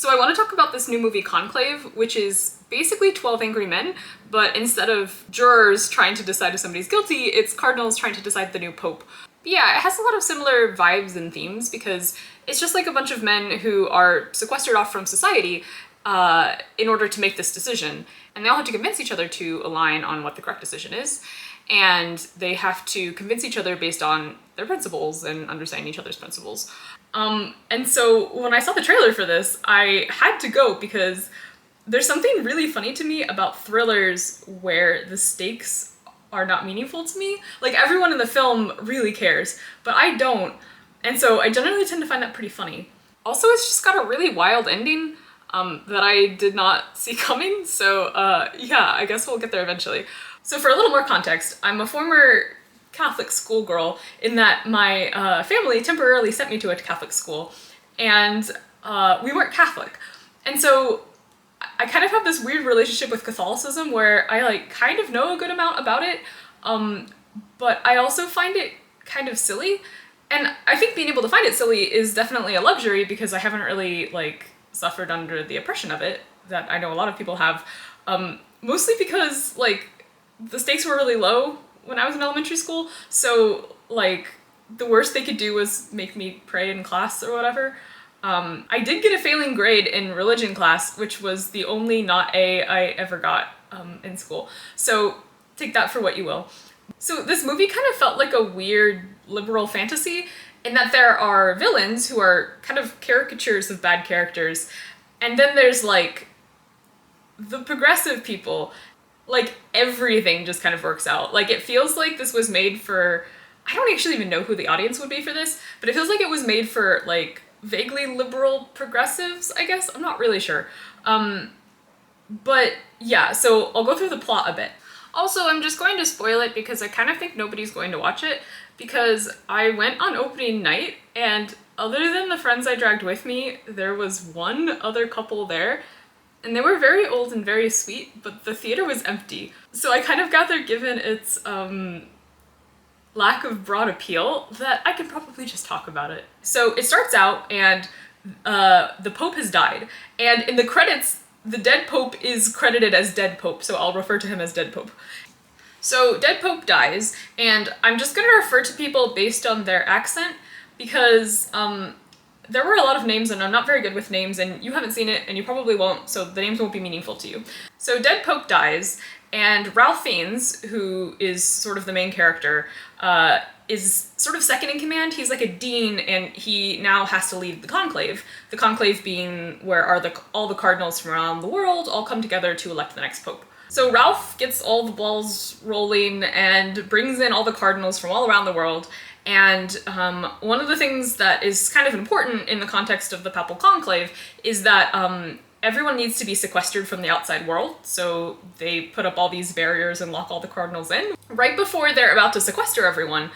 So I want to talk about this new movie Conclave, which is basically 12 Angry Men, but instead of jurors trying to decide if somebody's guilty, it's cardinals trying to decide the new pope. But yeah, it has a lot of similar vibes and themes because it's just like a bunch of men who are sequestered off from society in order to make this decision. And they all have to convince each other to align on what the correct decision is. And they have to convince each other based on their principles and understanding each other's principles. And so when I saw the trailer for this, I had to go because there's something really funny to me about thrillers where the stakes are not meaningful to me. Like, everyone in the film really cares, but I don't. And so I generally tend to find that pretty funny. Also, it's just got a really wild ending that I did not see coming. So yeah, I guess we'll get there eventually. So for a little more context, I'm a former Catholic schoolgirl in that my family temporarily sent me to a Catholic school, and we weren't Catholic. And so I kind of have this weird relationship with Catholicism where I like kind of know a good amount about it, but I also find it kind of silly. And I think being able to find it silly is definitely a luxury because I haven't really like suffered under the oppression of it that I know a lot of people have, mostly because like the stakes were really low when I was in elementary school, so like the worst they could do was make me pray in class or whatever. I did get a failing grade in religion class, which was the only not A I ever got in school, so take that for what you will. So this movie kind of felt like a weird liberal fantasy in that there are villains who are kind of caricatures of bad characters, and then there's like the progressive people. Like, everything just kind of works out. Like, it feels like this was made for, I don't actually even know who the audience would be for this, but it feels like it was made for, like, vaguely liberal progressives, I guess? I'm not really sure. But yeah, so I'll go through the plot a bit. Also, I'm just going to spoil it because I kind of think nobody's going to watch it, because I went on opening night, and other than the friends I dragged with me, there was one other couple there. And they were very old and very sweet, but the theater was empty. So I kind of gathered, given its lack of broad appeal, that I could probably just talk about it. So it starts out and the Pope has died. And in the credits, the dead Pope is credited as Dead Pope, so I'll refer to him as Dead Pope. So Dead Pope dies, and I'm just gonna refer to people based on their accent because there were a lot of names, and I'm not very good with names, and you haven't seen it, and you probably won't, so the names won't be meaningful to you. So Dead Pope dies, and Ralph Fiennes, who is sort of the main character, is sort of second in command. He's like a dean, and he now has to lead the Conclave. The Conclave being where all the cardinals from around the world all come together to elect the next pope. So Ralph gets all the balls rolling and brings in all the cardinals from all around the world. And one of the things that is kind of important in the context of the Papal Conclave is that everyone needs to be sequestered from the outside world. So they put up all these barriers and lock all the cardinals in. Right before they're about to sequester everyone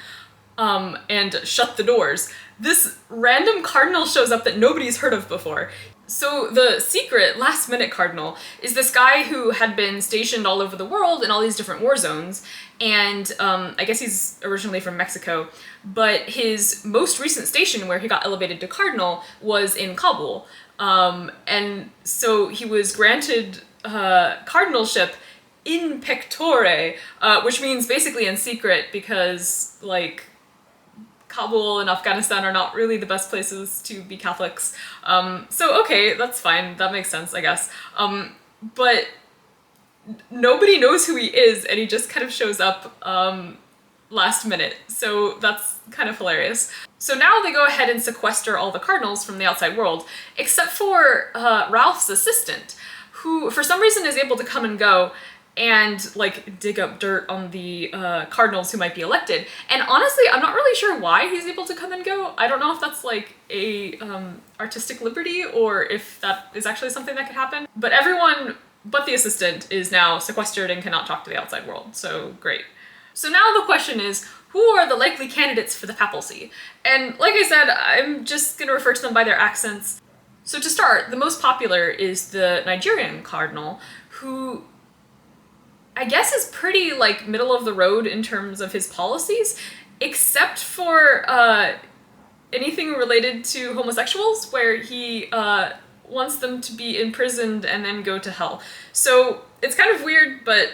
and shut the doors, this random cardinal shows up that nobody's heard of before. So the secret last-minute cardinal is this guy who had been stationed all over the world in all these different war zones, and I guess he's originally from Mexico, but his most recent station where he got elevated to cardinal was in Kabul, and so he was granted cardinalship in pectore, which means basically in secret because, like, Kabul and Afghanistan are not really the best places to be Catholics. So okay, that's fine. That makes sense, I guess. But nobody knows who he is, and he just kind of shows up last minute. So that's kind of hilarious. So now they go ahead and sequester all the cardinals from the outside world, except for Ralph's assistant, who for some reason is able to come and go and like dig up dirt on the cardinals who might be elected. And honestly, I'm not really sure why he's able to come and go. I don't know if that's like a artistic liberty or if that is actually something that could happen. But everyone but the assistant is now sequestered and cannot talk to the outside world, so great. So now the question is, who are the likely candidates for the papacy? And like I said, I'm just gonna refer to them by their accents. So to start, the most popular is the Nigerian cardinal, who I guess is pretty like middle of the road in terms of his policies, except for anything related to homosexuals, where he wants them to be imprisoned and then go to hell. So it's kind of weird, but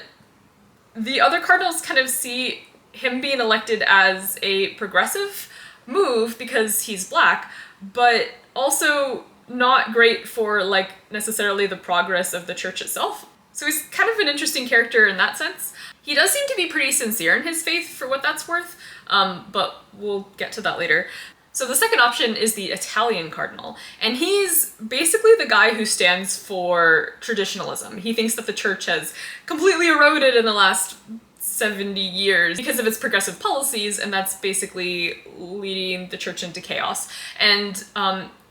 the other cardinals kind of see him being elected as a progressive move because he's black, but also not great for like necessarily the progress of the church itself. So he's kind of an interesting character in that sense. He does seem to be pretty sincere in his faith for what that's worth, but we'll get to that later. So the second option is the Italian cardinal, and he's basically the guy who stands for traditionalism. He thinks that the church has completely eroded in the last 70 years because of its progressive policies, and that's basically leading the church into chaos. And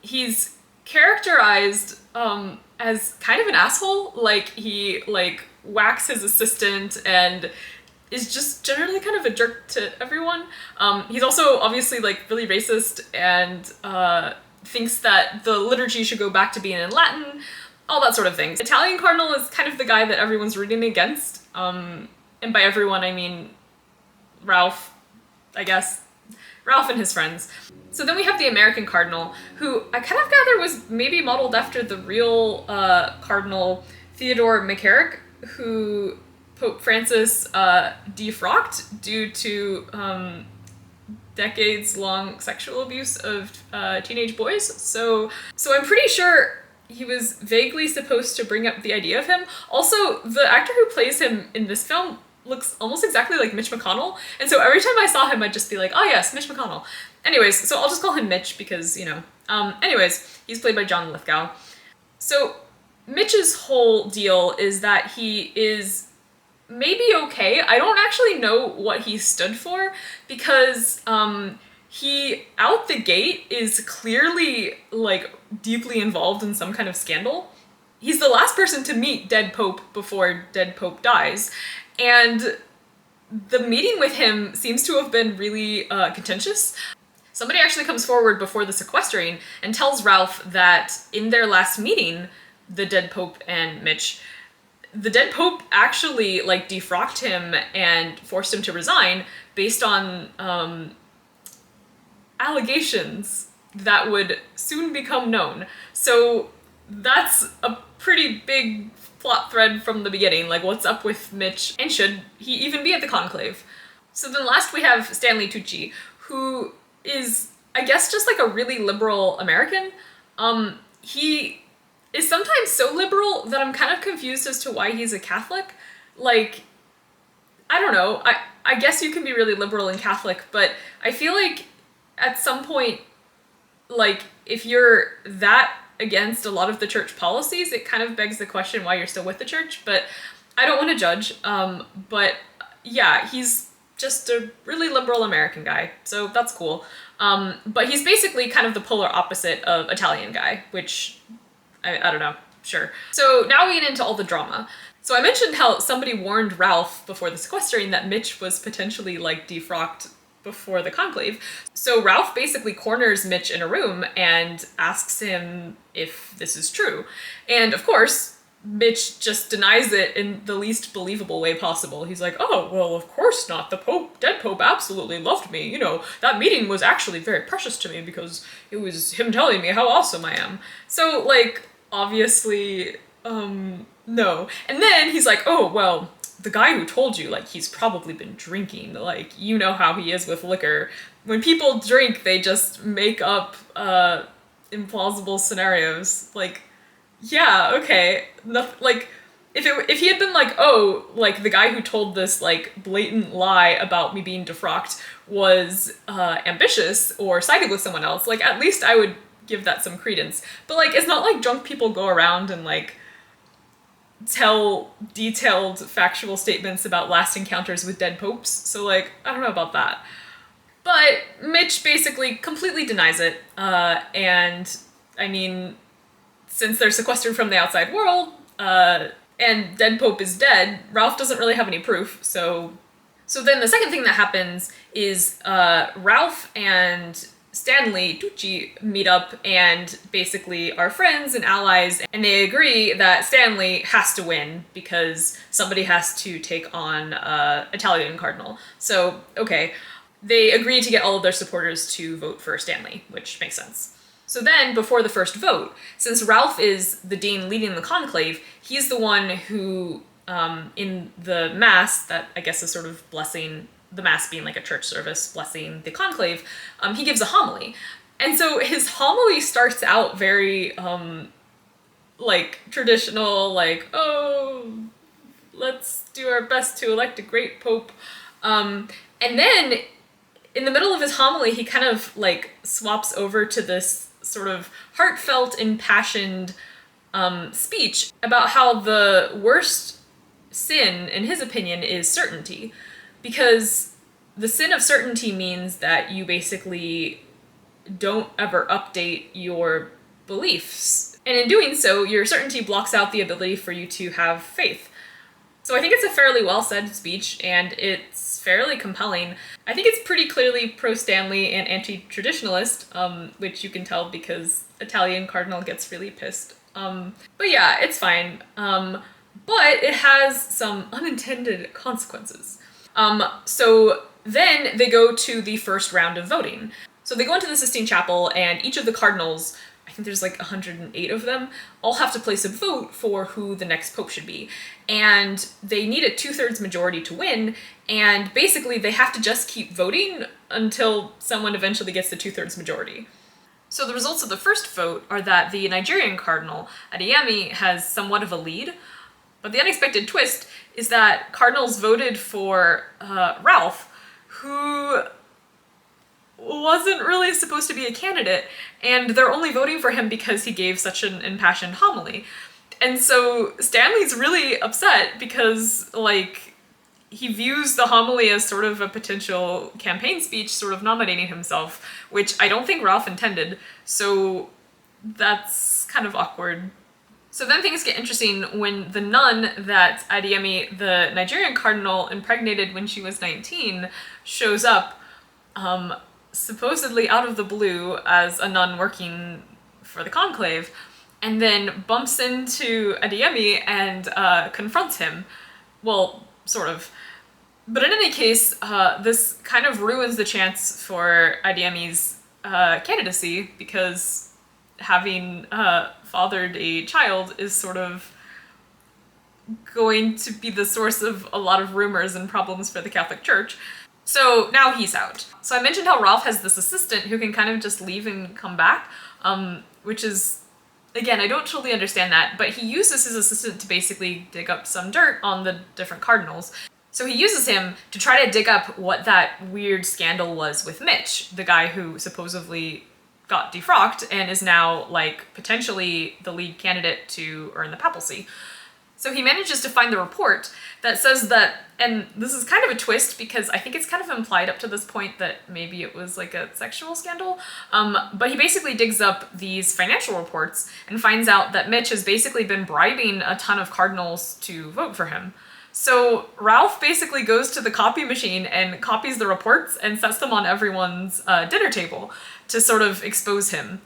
he's characterized as kind of an asshole. Like, he whacks his assistant and is just generally kind of a jerk to everyone. He's also obviously really racist and thinks that the liturgy should go back to being in Latin, all that sort of thing. Italian cardinal is kind of the guy that everyone's rooting against. And by everyone, I mean Ralph, I guess. Ralph and his friends. So then we have the American cardinal, who I kind of gather was maybe modeled after the real Cardinal Theodore McCarrick, who Pope Francis defrocked due to decades-long sexual abuse of teenage boys. So I'm pretty sure he was vaguely supposed to bring up the idea of him. Also, the actor who plays him in this film looks almost exactly like Mitch McConnell, and so every time I saw him, I'd just be like, oh yes, Mitch McConnell. Anyways, so I'll just call him Mitch because, you know. Anyways, he's played by John Lithgow. So Mitch's whole deal is that he is maybe okay. I don't actually know what he stood for because he, out the gate, is clearly, deeply involved in some kind of scandal. He's the last person to meet dead Pope before dead Pope dies, and the meeting with him seems to have been really contentious. Somebody actually comes forward before the sequestering and tells Ralph that in their last meeting, the dead Pope and Mitch, the dead Pope actually defrocked him and forced him to resign based on allegations that would soon become known. So that's a pretty big plot thread from the beginning, what's up with Mitch, and should he even be at the Conclave? So then last we have Stanley Tucci, who is, I guess, just a really liberal American. He is sometimes so liberal that I'm kind of confused as to why he's a Catholic. I don't know, I guess you can be really liberal and Catholic, but I feel like at some point, if you're that against a lot of the church policies, it kind of begs the question why you're still with the church, but I don't want to judge. But yeah, he's just a really liberal American guy, so that's cool. But he's basically kind of the polar opposite of Italian guy, which, I don't know, sure. So now we get into all the drama. So I mentioned how somebody warned Ralph before the sequestering that Mitch was potentially defrocked before the Conclave. So Ralph basically corners Mitch in a room and asks him if this is true. And of course, Mitch just denies it in the least believable way possible. He's like, oh, well, of course not. The Pope, dead Pope, absolutely loved me. You know, that meeting was actually very precious to me because it was him telling me how awesome I am. So, obviously, no. And then he's like, oh, well, the guy who told you, he's probably been drinking. You know how he is with liquor. When people drink, they just make up implausible scenarios. Yeah, okay. If he had been oh, the guy who told this, blatant lie about me being defrocked was ambitious or sided with someone else, at least I would give that some credence. But, it's not like drunk people go around and, tell detailed factual statements about last encounters with dead popes, so I don't know about that. But Mitch basically completely denies it, and I mean, since they're sequestered from the outside world, and dead pope is dead, Ralph doesn't really have any proof, so then the second thing that happens is Ralph and Stanley Tucci meet up and basically are friends and allies, and they agree that Stanley has to win because somebody has to take on Italian Cardinal. So, okay, they agree to get all of their supporters to vote for Stanley, which makes sense. So then, before the first vote, since Ralph is the dean leading the conclave, he's the one who, in the mass, that I guess is sort of blessing, the mass being like a church service, blessing the conclave, he gives a homily. And so his homily starts out very, like, traditional, like, oh, let's do our best to elect a great pope. And then, in the middle of his homily, he kind of, like, swaps over to this sort of heartfelt, impassioned speech about how the worst sin, in his opinion, is certainty. Because the sin of certainty means that you basically don't ever update your beliefs. And in doing so, your certainty blocks out the ability for you to have faith. So I think it's a fairly well-said speech, and it's fairly compelling. I think it's pretty clearly pro-Stanley and anti-traditionalist, which you can tell because Italian cardinal gets really pissed. But yeah, it's fine. But it has some unintended consequences. So then they go to the first round of voting. So they go into the Sistine Chapel, and each of the cardinals, I think there's like 108 of them, all have to place a vote for who the next pope should be. And they need a 2/3 majority to win, and basically they have to just keep voting until someone eventually gets the 2/3 majority. So the results of the first vote are that the Nigerian cardinal, Adeyemi, has somewhat of a lead, but the unexpected twist is that cardinals voted for Ralph, who wasn't really supposed to be a candidate, and they're only voting for him because he gave such an impassioned homily. And so Stanley's really upset because, like, he views the homily as sort of a potential campaign speech, sort of nominating himself, which I don't think Ralph intended, so that's kind of awkward. So then things get interesting when the nun that Adeyemi, the Nigerian cardinal, impregnated when she was 19, shows up, supposedly out of the blue as a nun working for the conclave, and then bumps into Adeyemi and confronts him. Well, sort of. But in any case, this kind of ruins the chance for Adeyemi's candidacy, because having fathered a child is sort of going to be the source of a lot of rumors and problems for the Catholic Church. So now he's out. So I mentioned how Ralph has this assistant who can kind of just leave and come back, which is, again, I don't totally understand that, but he uses his assistant to basically dig up some dirt on the different cardinals. So he uses him to try to dig up what that weird scandal was with Mitch, the guy who supposedly got defrocked and is now, like, potentially the lead candidate to earn the papacy. So he manages to find the report that says that, and this is kind of a twist because I think it's kind of implied up to this point that maybe it was like a sexual scandal, but he basically digs up these financial reports and finds out that Mitch has basically been bribing a ton of cardinals to vote for him. So Ralph basically goes to the copy machine and copies the reports and sets them on everyone's dinner table to sort of expose him.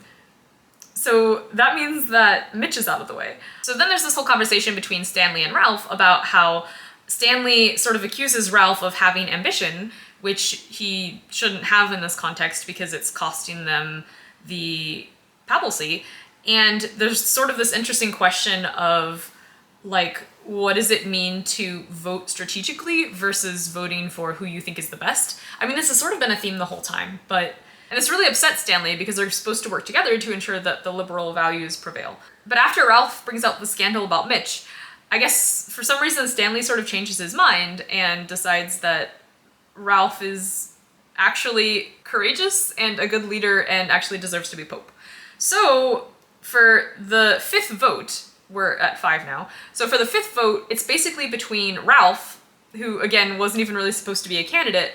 So that means that Mitch is out of the way. So then there's this whole conversation between Stanley and Ralph about how Stanley sort of accuses Ralph of having ambition, which he shouldn't have in this context because it's costing them the papacy. And there's sort of this interesting question of, like, what does it mean to vote strategically versus voting for who you think is the best? I mean, this has sort of been a theme the whole time, and this really upsets Stanley because they're supposed to work together to ensure that the liberal values prevail. But after Ralph brings out the scandal about Mitch, I guess for some reason Stanley sort of changes his mind and decides that Ralph is actually courageous and a good leader and actually deserves to be pope. So for the fifth vote, we're at 5 now. So for the fifth vote, it's basically between Ralph, who again wasn't even really supposed to be a candidate,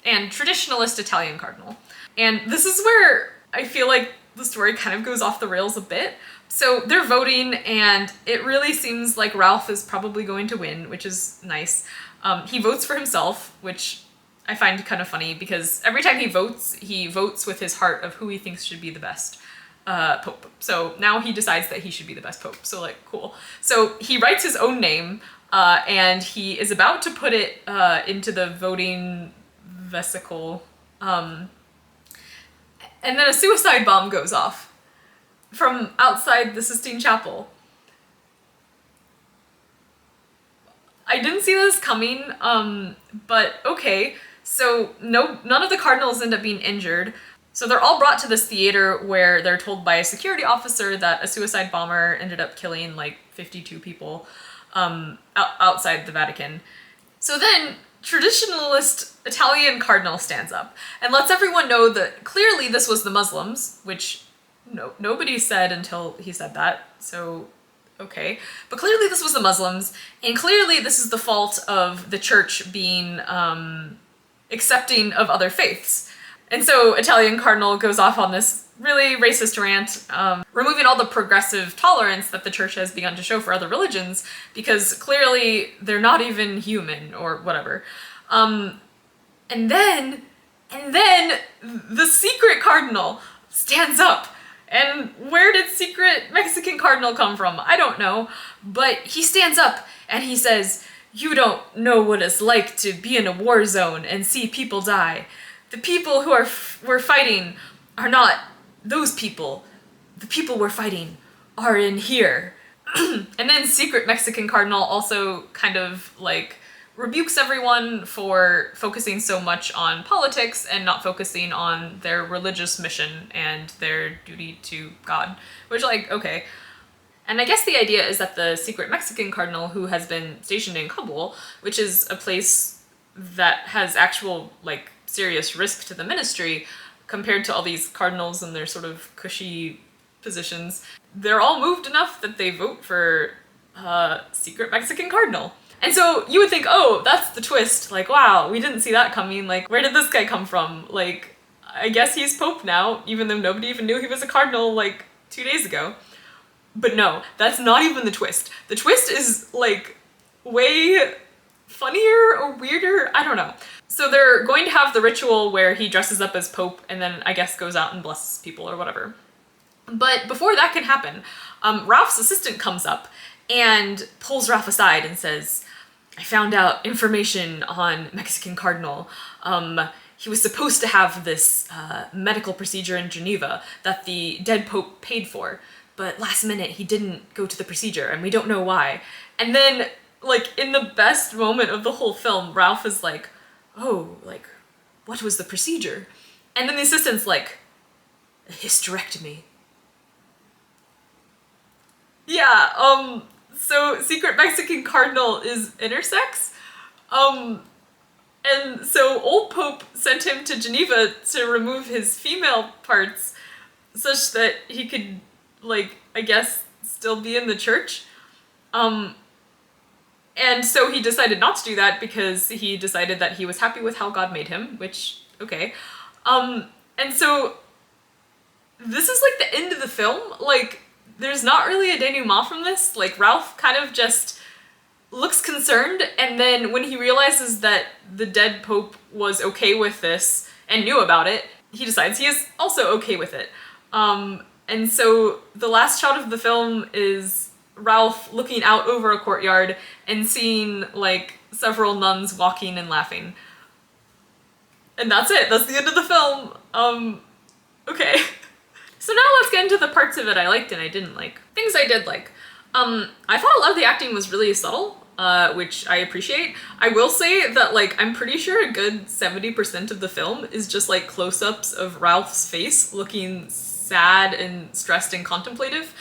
and traditionalist Italian cardinal. And this is where I feel like the story kind of goes off the rails a bit. So they're voting, and it really seems like Ralph is probably going to win, which is nice. He votes for himself, which I find kind of funny because every time he votes with his heart of who he thinks should be the best pope. So now he decides that he should be the best pope. So, like, cool. So he writes his own name, and he is about to put it into the voting vesicle. And then a suicide bomb goes off. from outside the Sistine Chapel. I didn't see this coming, but okay. So none of the cardinals end up being injured. So they're all brought to this theater where they're told by a security officer that a suicide bomber ended up killing like 52 people outside the Vatican. So then traditionalist Italian cardinal stands up and lets everyone know that clearly this was the Muslims, which nobody said until he said that, so okay. But clearly this was the Muslims, and clearly this is the fault of the church being accepting of other faiths. And so Italian cardinal goes off on this really racist rant, removing all the progressive tolerance that the church has begun to show for other religions, because clearly they're not even human or whatever. And then the secret cardinal stands up. And where did secret Mexican cardinal come from? I don't know. But he stands up and he says, "You don't know what it's like to be in a war zone and see people die. The people who we're fighting are not those people. The people we're fighting are in here." And then secret Mexican cardinal also kind of like rebukes everyone for focusing so much on politics and not focusing on their religious mission and their duty to God, which, like, okay. And I guess the idea is that the secret Mexican cardinal, who has been stationed in Kabul, which is a place that has actual, like, serious risk to the ministry compared to all these cardinals and their sort of cushy positions, they're all moved enough that they vote for secret Mexican cardinal. And so you would think, oh, that's the twist. Like, wow, we didn't see that coming. Like, where did this guy come from? Like, I guess he's Pope now, even though nobody even knew he was a cardinal, like, 2 days ago. But no, that's not even the twist. The twist is, like, way funnier or weirder. I don't know. So they're going to have the ritual where he dresses up as Pope and then, I guess, goes out and blesses people or whatever. But before that can happen, Ralph's assistant comes up and pulls Ralph aside and says, "I found out information on Mexican cardinal. He was supposed to have this medical procedure in Geneva that the dead Pope paid for, but last minute he didn't go to the procedure and we don't know why." And then, like, in the best moment of the whole film, Ralph is like, "Oh, like, what was the procedure?" And then the assistant's like, "A hysterectomy." Yeah, so secret Mexican cardinal is intersex. And so old Pope sent him to Geneva to remove his female parts such that he could, like, I guess, still be in the church. And so he decided not to do that because he decided that he was happy with how God made him, which, okay. And so this is, like, the end of the film. Like, there's not really a denouement from this. Like, Ralph kind of just looks concerned, and then when he realizes that the dead Pope was okay with this and knew about it, he decides he is also okay with it. And so the last shot of the film is Ralph looking out over a courtyard and seeing, like, several nuns walking and laughing. And that's it. That's the end of the film. Okay. So now let's get into the parts of it I liked and I didn't like. Things I did like. I thought a lot of the acting was really subtle, which I appreciate. I will say that, like, I'm pretty sure a good 70% of the film is just, like, close-ups of Ralph's face looking sad and stressed and contemplative.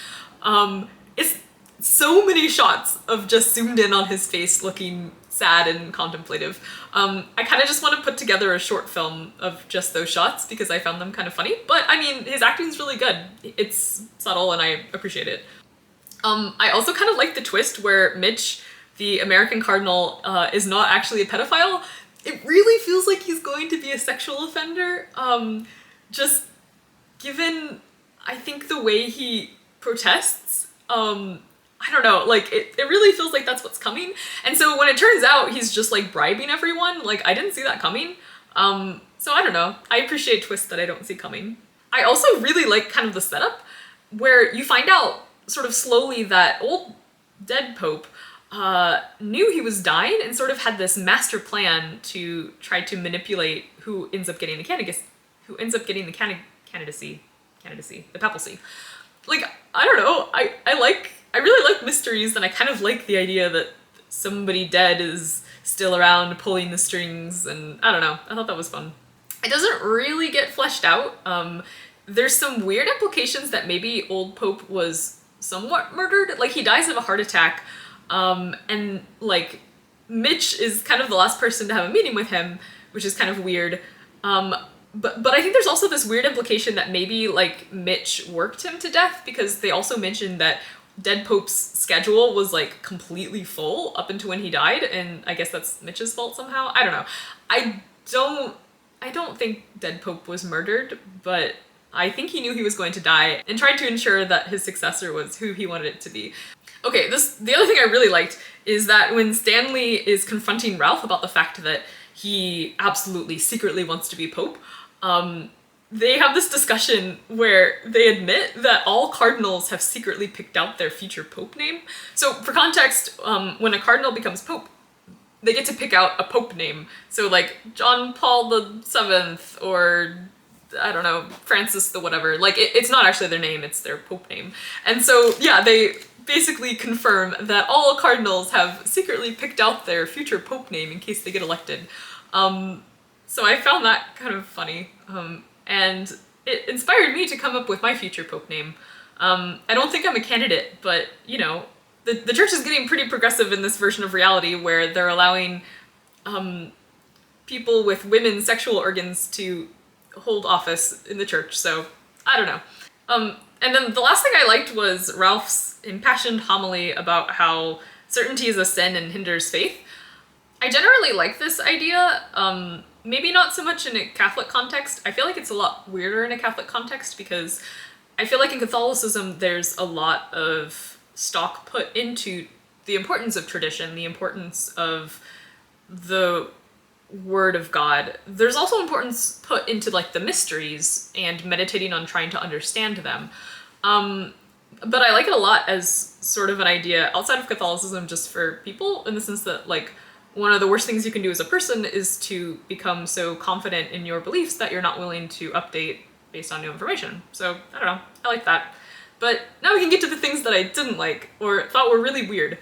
It's so many shots of just zoomed in on his face looking sad and contemplative. I kind of just want to put together a short film of just those shots because I found them kind of funny. But I mean, his acting's really good. It's subtle and I appreciate it. I also kind of like the twist where Mitch, the American cardinal, is not actually a pedophile. It really feels like he's going to be a sexual offender. Just given, I think, the way he protests. I don't know, like, it really feels like that's what's coming. And so when it turns out he's just, like, bribing everyone, like, I didn't see that coming. So I don't know. I appreciate twists that I don't see coming. I also really like kind of the setup where you find out sort of slowly that old dead Pope knew he was dying and sort of had this master plan to try to manipulate who ends up getting the candidacy, the papacy. like, I don't know, I really like mysteries, and I kind of like the idea that somebody dead is still around pulling the strings, and I don't know, I thought that was fun. It doesn't really get fleshed out. There's some weird implications that maybe old Pope was somewhat murdered. Like, he dies of a heart attack, and like Mitch is kind of the last person to have a meeting with him, which is kind of weird. But I think there's also this weird implication that maybe like Mitch worked him to death, because they also mentioned that Dead Pope's schedule was like completely full up until when he died, and I guess that's Mitch's fault somehow. I don't know. I don't think Dead Pope was murdered, but I think he knew he was going to die and tried to ensure that his successor was who he wanted it to be. Okay, the other thing I really liked is that when Stanley is confronting Ralph about the fact that he absolutely secretly wants to be Pope, they have this discussion where they admit that all cardinals have secretly picked out their future Pope name. So for context, when a cardinal becomes Pope, they get to pick out a Pope name. So like John Paul the Seventh, or I don't know, Francis the whatever. Like it's not actually their name, it's their Pope name. And so yeah, they basically confirm that all cardinals have secretly picked out their future Pope name in case they get elected. So I found that kind of funny. And it inspired me to come up with my future Pope name. I don't think I'm a candidate, but you know, the church is getting pretty progressive in this version of reality where they're allowing people with women's sexual organs to hold office in the church, so I don't know. And then the last thing I liked was Ralph's impassioned homily about how certainty is a sin and hinders faith. I generally like this idea, maybe not so much in a Catholic context. I feel like it's a lot weirder in a Catholic context because I feel like in Catholicism there's a lot of stock put into the importance of tradition, the importance of the Word of God. There's also importance put into like the mysteries and meditating on trying to understand them. But I like it a lot as sort of an idea outside of Catholicism just for people, in the sense that like one of the worst things you can do as a person is to become so confident in your beliefs that you're not willing to update based on new information. So I don't know, I like that. But now we can get to the things that I didn't like or thought were really weird.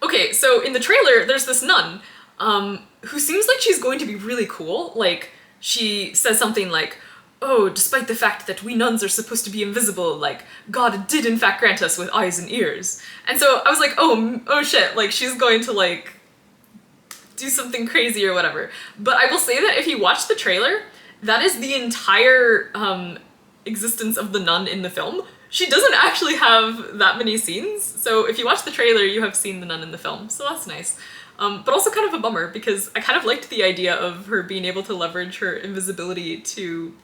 Okay, so in the trailer there's this nun who seems like she's going to be really cool. Like, she says something like, oh, despite the fact that we nuns are supposed to be invisible, like, God did in fact grant us with eyes and ears. And so I was like, oh shit, like, she's going to, like, do something crazy or whatever. But I will say that if you watch the trailer, that is the entire existence of the nun in the film. She doesn't actually have that many scenes, so if you watch the trailer, you have seen the nun in the film, so that's nice. But also kind of a bummer, because I kind of liked the idea of her being able to leverage her invisibility to,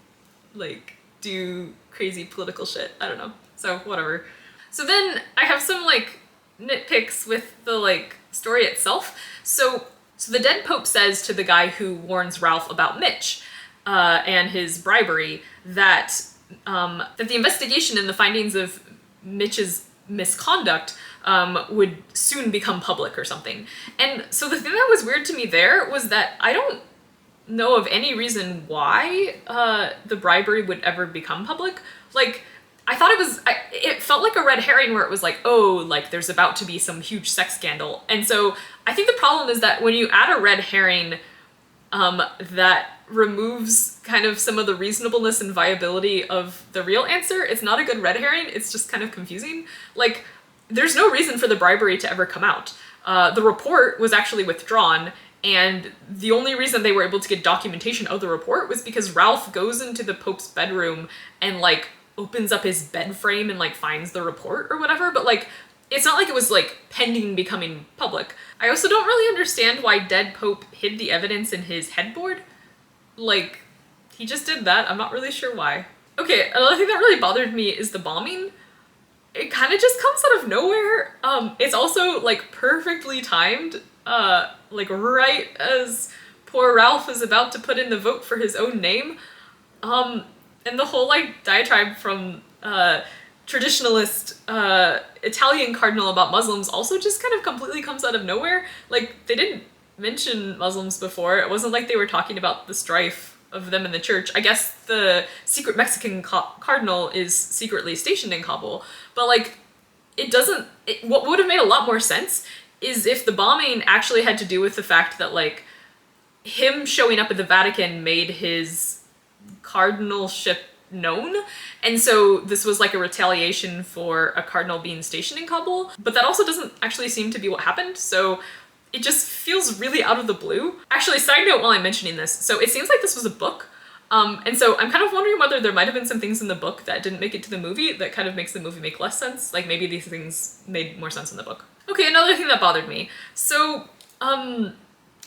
like, do crazy political shit. I don't know. So, whatever. So then I have some, like, nitpicks with the, like, story itself. So the dead Pope says to the guy who warns Ralph about Mitch and his bribery that the investigation and the findings of Mitch's misconduct would soon become public or something. And so the thing that was weird to me there was that I don't know of any reason why the bribery would ever become public. Like, I thought it felt like a red herring where it was like, oh, like there's about to be some huge sex scandal. And so I think the problem is that when you add a red herring that removes kind of some of the reasonableness and viability of the real answer, it's not a good red herring, it's just kind of confusing. Like, there's no reason for the bribery to ever come out. The report was actually withdrawn, and the only reason they were able to get documentation of the report was because Ralph goes into the Pope's bedroom and, like, opens up his bed frame and, like, finds the report or whatever, but, like, it's not like it was, like, pending becoming public. I also don't really understand why dead Pope hid the evidence in his headboard. Like, he just did that. I'm not really sure why. Okay, another thing that really bothered me is the bombing. It kind of just comes out of nowhere. It's also, like, perfectly timed. Like, right as poor Ralph is about to put in the vote for his own name. And the whole, like, diatribe from traditionalist Italian cardinal about Muslims also just kind of completely comes out of nowhere. Like, they didn't mention Muslims before. It wasn't like they were talking about the strife of them in the church. I guess the secret Mexican cardinal is secretly stationed in Kabul, but like what would have made a lot more sense is if the bombing actually had to do with the fact that like him showing up at the Vatican made his cardinalship known, and so this was like a retaliation for a cardinal being stationed in Kabul, but that also doesn't actually seem to be what happened, so it just feels really out of the blue. Actually, side note while I'm mentioning this, so it seems like this was a book, and so I'm kind of wondering whether there might have been some things in the book that didn't make it to the movie that kind of makes the movie make less sense, like maybe these things made more sense in the book. Okay, another thing that bothered me. So,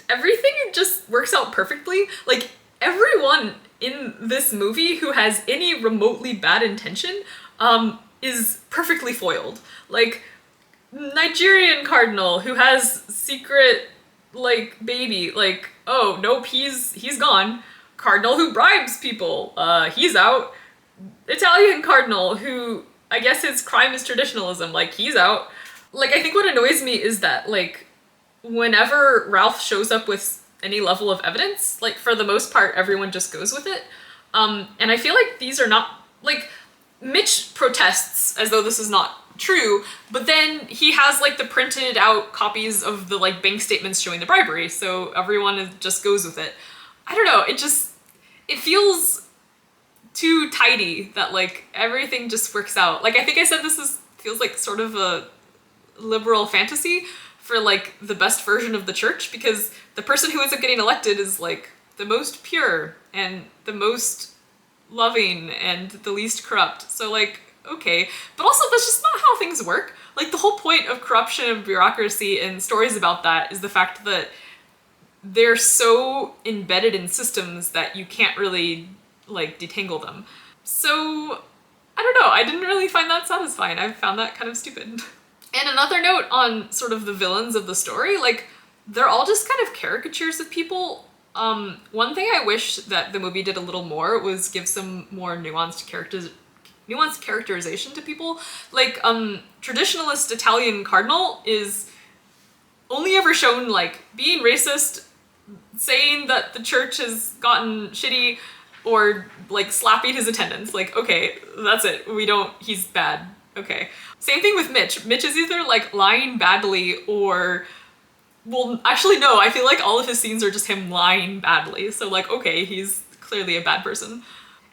everything just works out perfectly. Like, everyone in this movie who has any remotely bad intention is perfectly foiled. Like, Nigerian cardinal who has secret, like, baby, like, oh, nope, he's gone. Cardinal who bribes people, he's out. Italian cardinal who, I guess his crime is traditionalism, like, he's out. Like, I think what annoys me is that, like, whenever Ralph shows up with any level of evidence, like, for the most part, everyone just goes with it. And I feel like these are not, like, Mitch protests as though this is not true, but then he has, like, the printed out copies of the, like, bank statements showing the bribery, so everyone just goes with it. I don't know, it feels too tidy that, like, everything just works out. Like, I think I said feels like sort of a liberal fantasy for, like, the best version of the church, because the person who ends up getting elected is, like, the most pure and the most loving and the least corrupt. So, like, okay. But also, that's just not how things work. Like, the whole point of corruption and bureaucracy and stories about that is the fact that they're so embedded in systems that you can't really, like, detangle them. So, I don't know, I didn't really find that satisfying. I found that kind of stupid. And another note on sort of the villains of the story, like, they're all just kind of caricatures of people. One thing I wish that the movie did a little more was give some more nuanced characterization to people. Like, traditionalist Italian cardinal is only ever shown, like, being racist, saying that the church has gotten shitty, or, like, slapping his attendants. Like, okay, that's it. He's bad. Okay. Same thing with Mitch. Mitch is either, like, lying badly or... Well, actually, no, I feel like all of his scenes are just him lying badly. So, like, okay, he's clearly a bad person.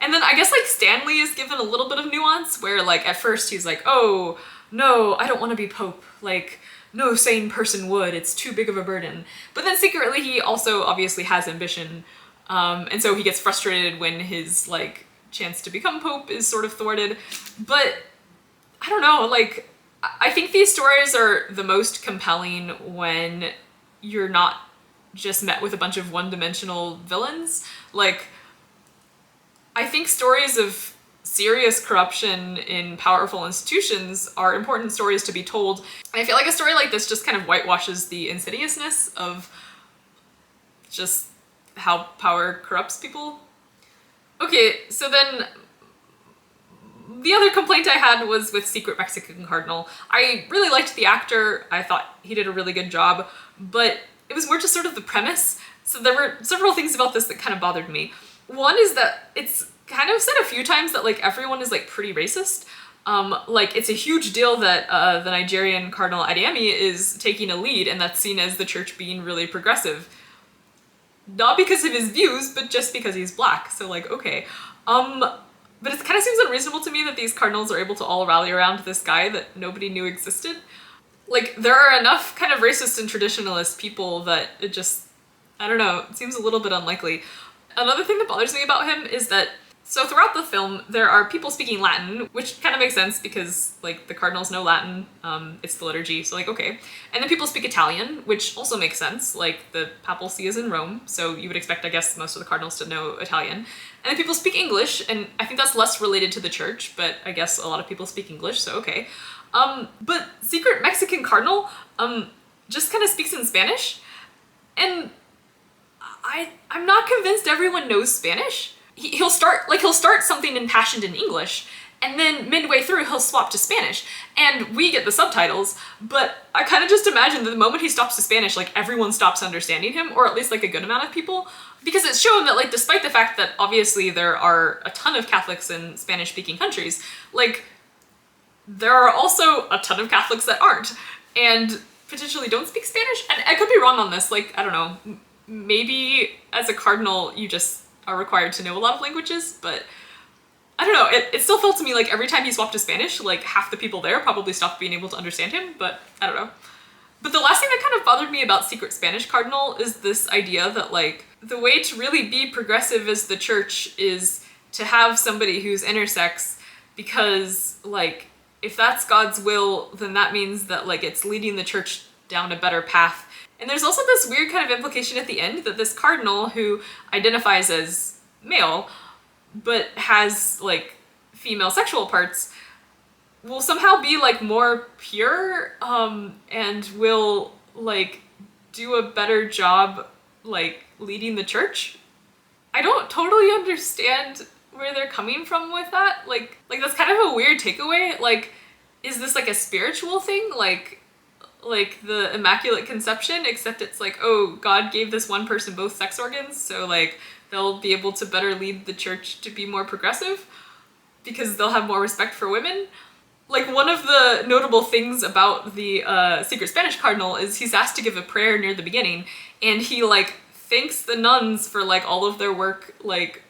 And then I guess, like, Stanley is given a little bit of nuance where, like, at first he's like, oh, no, I don't want to be Pope. Like, no sane person would. It's too big of a burden. But then secretly he also obviously has ambition. And so he gets frustrated when his, like, chance to become Pope is sort of thwarted. But I don't know, like, I think these stories are the most compelling when you're not just met with a bunch of one-dimensional villains. Like, I think stories of serious corruption in powerful institutions are important stories to be told. And I feel like a story like this just kind of whitewashes the insidiousness of just how power corrupts people. Okay, so then the other complaint I had was with Secret Mexican Cardinal. I really liked the actor. I thought he did a really good job, but it was more just sort of the premise. So there were several things about this that kind of bothered me. One is that it's kind of said a few times that, like, everyone is, like, pretty racist. Like, it's a huge deal that the Nigerian Cardinal Adeyemi is taking a lead, and that's seen as the church being really progressive. Not because of his views, but just because he's black. So, like, okay. But it kind of seems unreasonable to me that these cardinals are able to all rally around this guy that nobody knew existed. Like, there are enough kind of racist and traditionalist people that it just, I don't know, it seems a little bit unlikely. Another thing that bothers me about him is that, so throughout the film, there are people speaking Latin, which kind of makes sense because, like, the cardinals know Latin, it's the liturgy, so, like, okay. And then people speak Italian, which also makes sense, like, the papal see is in Rome, so you would expect, I guess, most of the cardinals to know Italian. And then people speak English, and I think that's less related to the church, but I guess a lot of people speak English, so okay. But Secret Mexican Cardinal, just kind of speaks in Spanish, and I'm not convinced everyone knows Spanish. He'll start something impassioned in English, and then midway through he'll swap to Spanish, and we get the subtitles, but I kind of just imagine that the moment he stops to Spanish, like everyone stops understanding him, or at least like a good amount of people, because it's shown that like despite the fact that obviously there are a ton of Catholics in Spanish-speaking countries, like there are also a ton of Catholics that aren't, and potentially don't speak Spanish, and I could be wrong on this, like, I don't know, maybe as a cardinal you just are required to know a lot of languages, but I don't know, it still felt to me like every time he swapped to Spanish, like half the people there probably stopped being able to understand him, but I don't know. But the last thing that kind of bothered me about Secret Spanish Cardinal is this idea that like the way to really be progressive as the church is to have somebody who's intersex, because like if that's God's will, then that means that like it's leading the church down a better path. And there's also this weird kind of implication at the end that this cardinal who identifies as male but has like female sexual parts will somehow be like more pure and will like do a better job like leading the church. I don't totally understand where they're coming from with that. Like that's kind of a weird takeaway. Like, is this like a spiritual thing? Like the Immaculate Conception, except it's like, oh, God gave this one person both sex organs, so like they'll be able to better lead the church to be more progressive because they'll have more respect for women. Like one of the notable things about the Secret Spanish Cardinal is he's asked to give a prayer near the beginning, and he like thanks the nuns for like all of their work, like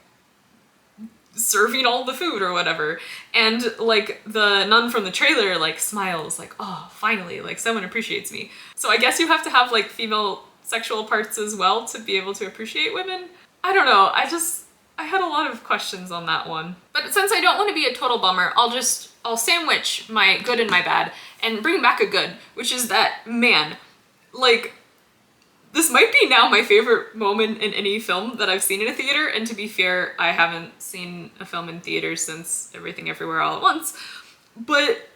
serving all the food or whatever, and like the nun from the trailer like smiles like, oh, finally, like someone appreciates me. So I guess you have to have like female sexual parts as well to be able to appreciate women. I don't know, I had a lot of questions on that one. But since I don't want to be a total bummer, I'll sandwich my good and my bad and bring back a good, which is that, man, like this might be now my favorite moment in any film that I've seen in a theater, and to be fair, I haven't seen a film in theaters since Everything Everywhere All at Once, but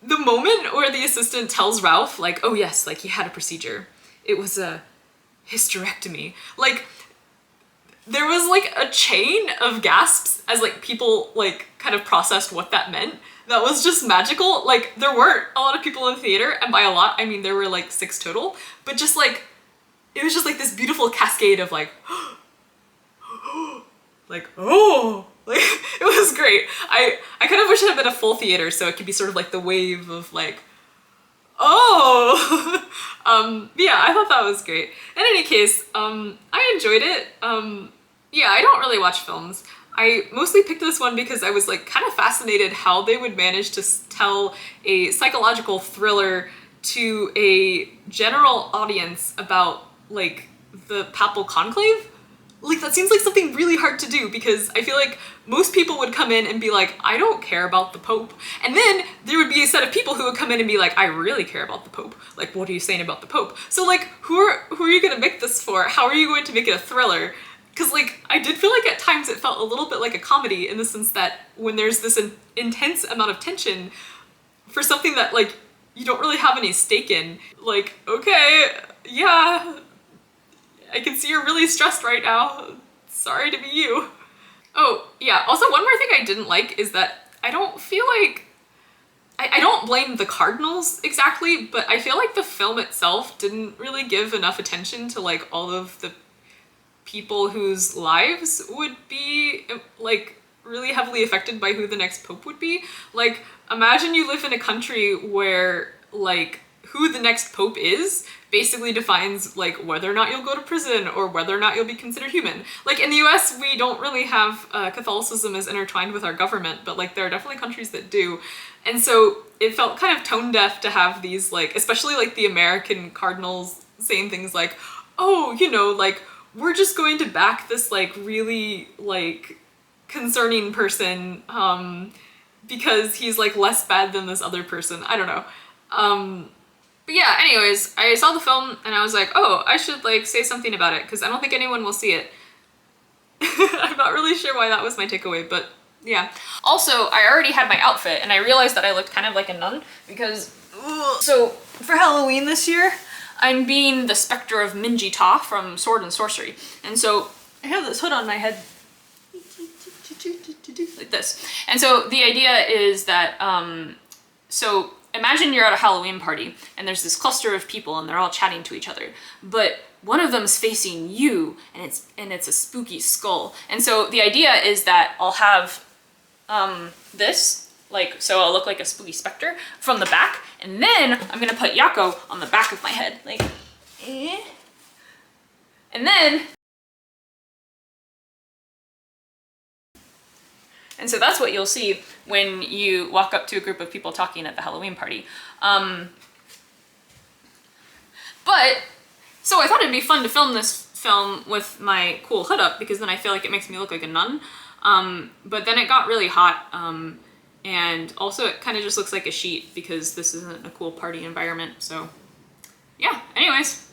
the moment where the assistant tells Ralph, like, oh yes, like he had a procedure. It was a hysterectomy. Like, there was like a chain of gasps as like people like kind of processed what that meant. That was just magical. Like, there weren't a lot of people in the theater, and by a lot, I mean there were like 6 total, but just like, it was just like this beautiful cascade of like, like, oh, like, it was great. I kind of wish it had been a full theater so it could be sort of like the wave of like, oh. Yeah, I thought that was great. In any case, I enjoyed it. Yeah, I don't really watch films. I mostly picked this one because I was like kind of fascinated how they would manage to tell a psychological thriller to a general audience about like the papal conclave. Like, that seems like something really hard to do, because I feel like most people would come in and be like, I don't care about the Pope. And then there would be a set of people who would come in and be like, I really care about the Pope. Like, what are you saying about the Pope? So like, who are you gonna make this for? How are you going to make it a thriller? Because like, I did feel like at times it felt a little bit like a comedy, in the sense that when there's this intense amount of tension for something that like you don't really have any stake in, like, okay, yeah, I can see you're really stressed right now. Sorry to be you. Oh, yeah, also one more thing I didn't like is that I don't feel like, I don't blame the cardinals exactly, but I feel like the film itself didn't really give enough attention to like all of the people whose lives would be like really heavily affected by who the next pope would be. Like, imagine you live in a country where like who the next pope is basically defines like whether or not you'll go to prison or whether or not you'll be considered human. Like, in the US, we don't really have Catholicism as intertwined with our government, but like there are definitely countries that do. And so it felt kind of tone deaf to have these like, especially like the American cardinals saying things like, oh, you know, like, we're just going to back this like really like concerning person because he's like less bad than this other person. I don't know. But yeah, anyways, I saw the film and I was like, oh, I should like say something about it because I don't think anyone will see it. I'm not really sure why that was my takeaway, but yeah. Also, I already had my outfit and I realized that I looked kind of like a nun because, so for Halloween this year, I'm being the specter of Minji Ta from Sword and Sorcery. And so I have this hood on my head. like this. And so the idea is that, so imagine you're at a Halloween party and there's this cluster of people and they're all chatting to each other, but one of them's facing you and it's a spooky skull. And so the idea is that I'll have this, like, so I'll look like a spooky specter from the back, and then I'm gonna put Yako on the back of my head, like, and then, and so that's what you'll see when you walk up to a group of people talking at the Halloween party. But, so I thought it'd be fun to film this film with my cool hood up, because then I feel like it makes me look like a nun. But then it got really hot, and also it kind of just looks like a sheet because this isn't a cool party environment, so yeah, anyways.